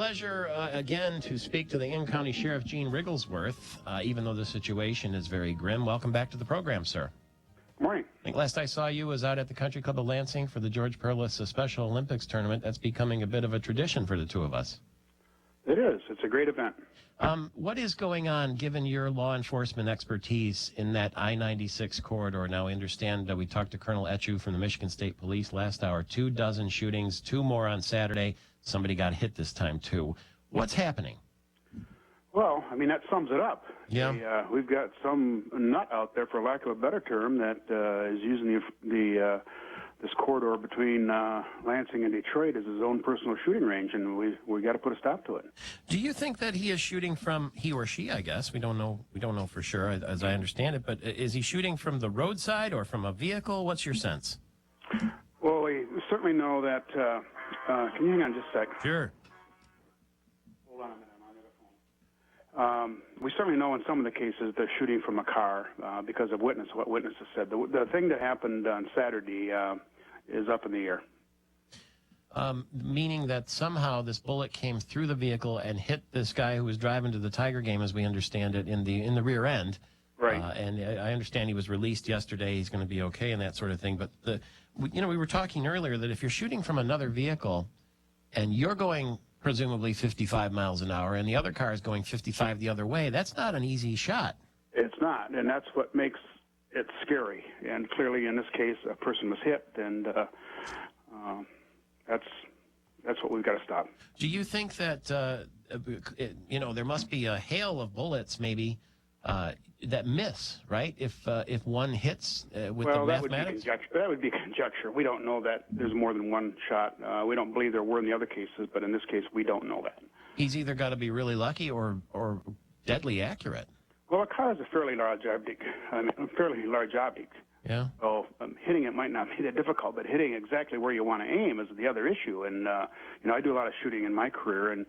pleasure again to speak to the Ingham County Sheriff, Gene Wriggelsworth, even though the situation is very grim. Welcome back to the program, sir. Good morning. I think last I saw you was out at the Country Club of Lansing for the George Perlis Special Olympics tournament. That's becoming a bit of a tradition for the two of us. It is. It's a great event. What is going on, given your law enforcement expertise in that I-96 corridor? Now, I understand we talked to Colonel Etchew from the Michigan State Police last hour. 24 shootings, 2 more on Saturday. Somebody got hit this time, too. What's happening? Well, I mean, that sums it up. Yeah. We've got some nut out there, for lack of a better term, that is using this corridor between Lansing and Detroit as his own personal shooting range, and we got to put a stop to it. Do you think that he is shooting from, he or she, I guess, we don't know for sure, as I understand it, but is he shooting from the roadside or from a vehicle? What's your sense? Well, we certainly know that, can you hang on just a sec? Sure. Hold on a minute, I'm on the phone. We certainly know in some of the cases they're shooting from a car because of what witnesses said. The thing that happened on Saturday is up in the air. Meaning that somehow this bullet came through the vehicle and hit this guy who was driving to the Tiger game, as we understand it, in the rear end. Right. And I understand he was released yesterday. He's going to be okay and that sort of thing. But we were talking earlier that if you're shooting from another vehicle and you're going presumably 55 miles an hour and the other car is going 55 the other way, that's not an easy shot. It's not, and that's what makes it scary. And clearly, in this case, a person was hit, and that's what we've got to stop. Do you think that there must be a hail of bullets maybe that miss, right? If one hits with the mathematics? That would be conjecture. We don't know that there's more than one shot. We don't believe there were in the other cases, but in this case, we don't know that. He's either got to be really lucky or deadly accurate. Well, a car is a fairly large object. Yeah. So hitting it might not be that difficult, but hitting exactly where you want to aim is the other issue. And I do a lot of shooting in my career, and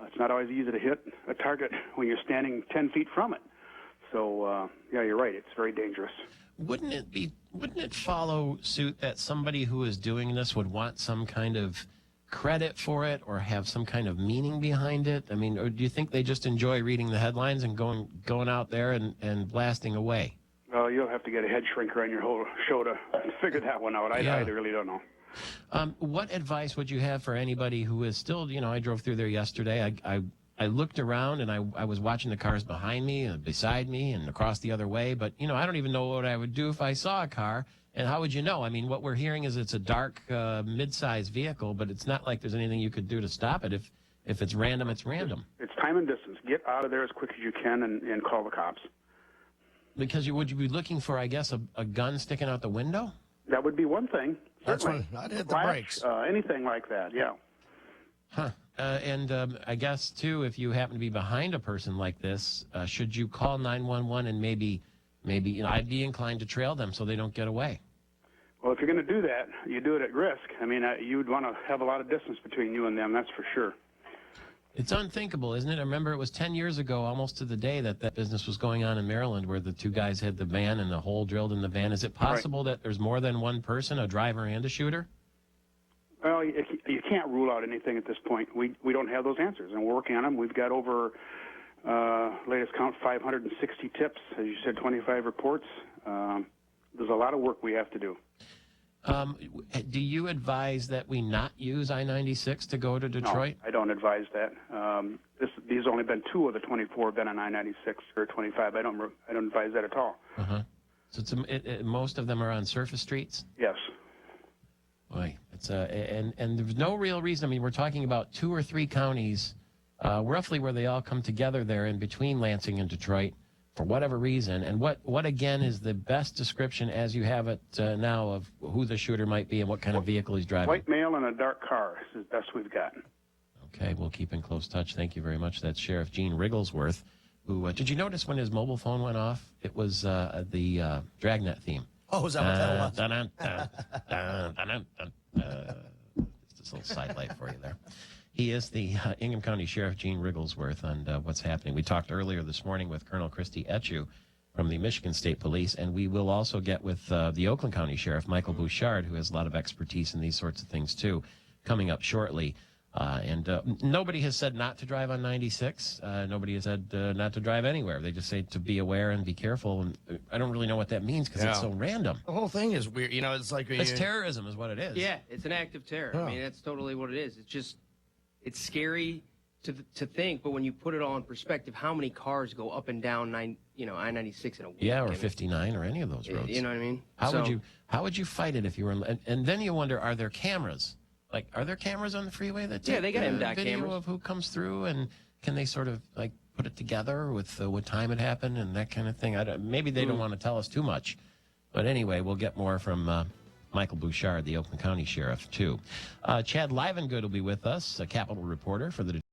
it's not always easy to hit a target when you're standing 10 feet from it. So yeah, you're right. It's very dangerous. Wouldn't it follow suit that somebody who is doing this would want some kind of credit for it or have some kind of meaning behind it? I mean, or do you think they just enjoy reading the headlines and going out there and blasting away? Well, you'll have to get a head shrinker on your whole show to figure that one out. I really don't know. What advice would you have for anybody who is still, I drove through there yesterday. I looked around and I was watching the cars behind me and beside me and across the other way. But, I don't even know what I would do if I saw a car. And how would you know? I mean, what we're hearing is it's a dark, mid-sized vehicle, but it's not like there's anything you could do to stop it. If it's random, it's random. It's time and distance. Get out of there as quick as you can and call the cops. Because would you be looking for, I guess, a gun sticking out the window? That would be one thing. That's when I'd hit the brakes. Anything like that, yeah. Huh. And I guess, too, if you happen to be behind a person like this, should you call 911 and maybe I'd be inclined to trail them so they don't get away? Well, if you're going to do that, you do it at risk. I mean, you would want to have a lot of distance between you and them, that's for sure. It's unthinkable, isn't it? I remember it was 10 years ago, almost to the day, that business was going on in Maryland where the two guys had the van and the hole drilled in the van. Is it possible that there's more than one person, a driver and a shooter? Well, you can't rule out anything at this point. We don't have those answers, and we're working on them. We've got over, latest count, 560 tips, as you said, 25 reports. There's a lot of work we have to do. Do you advise that we not use I-96 to go to Detroit? No, I don't advise that. These only been 2 of the 24 been on I-96 or 25. I don't advise that at all. Uh-huh. So most of them are on surface streets? Yes. Boy, and there's no real reason. I mean, we're talking about 2 or 3 counties, roughly where they all come together there in between Lansing and Detroit for whatever reason. And what again is the best description as you have it now of who the shooter might be and what kind of vehicle he's driving? White male in a dark car is the best we've gotten. Okay, we'll keep in close touch. Thank you very much. That's Sheriff Gene Wriggelsworth, who did you notice when his mobile phone went off? It was the Dragnet theme. Oh, is that what that was? Just a little sidelight for you there. He is the Ingham County Sheriff, Gene Wriggelsworth, on what's happening. We talked earlier this morning with Colonel Christy Etchew from the Michigan State Police, and we will also get with the Oakland County Sheriff, Michael Bouchard, who has a lot of expertise in these sorts of things, too, coming up shortly. Nobody has said not to drive on 96. Nobody has said not to drive anywhere. They just say to be aware and be careful. And I don't really know what that means because it's so random. The whole thing is weird. You know, it's like it's terrorism, is what it is. Yeah, it's an act of terror. I mean, that's totally what it is. It's scary to think, but when you put it all in perspective, how many cars go up and down I-96 in a week? Yeah, or 59 or any of those roads. You know what I mean? How would you fight it if you were? And then you wonder, are there cameras? Like, are there cameras on the freeway that take they got MDOT video cameras of who comes through, and can they sort of like put it together with what time it happened and that kind of thing? Maybe they don't want to tell us too much, but anyway, we'll get more from Michael Bouchard, the Oakland County Sheriff, too. Chad Livengood will be with us, a Capitol reporter for the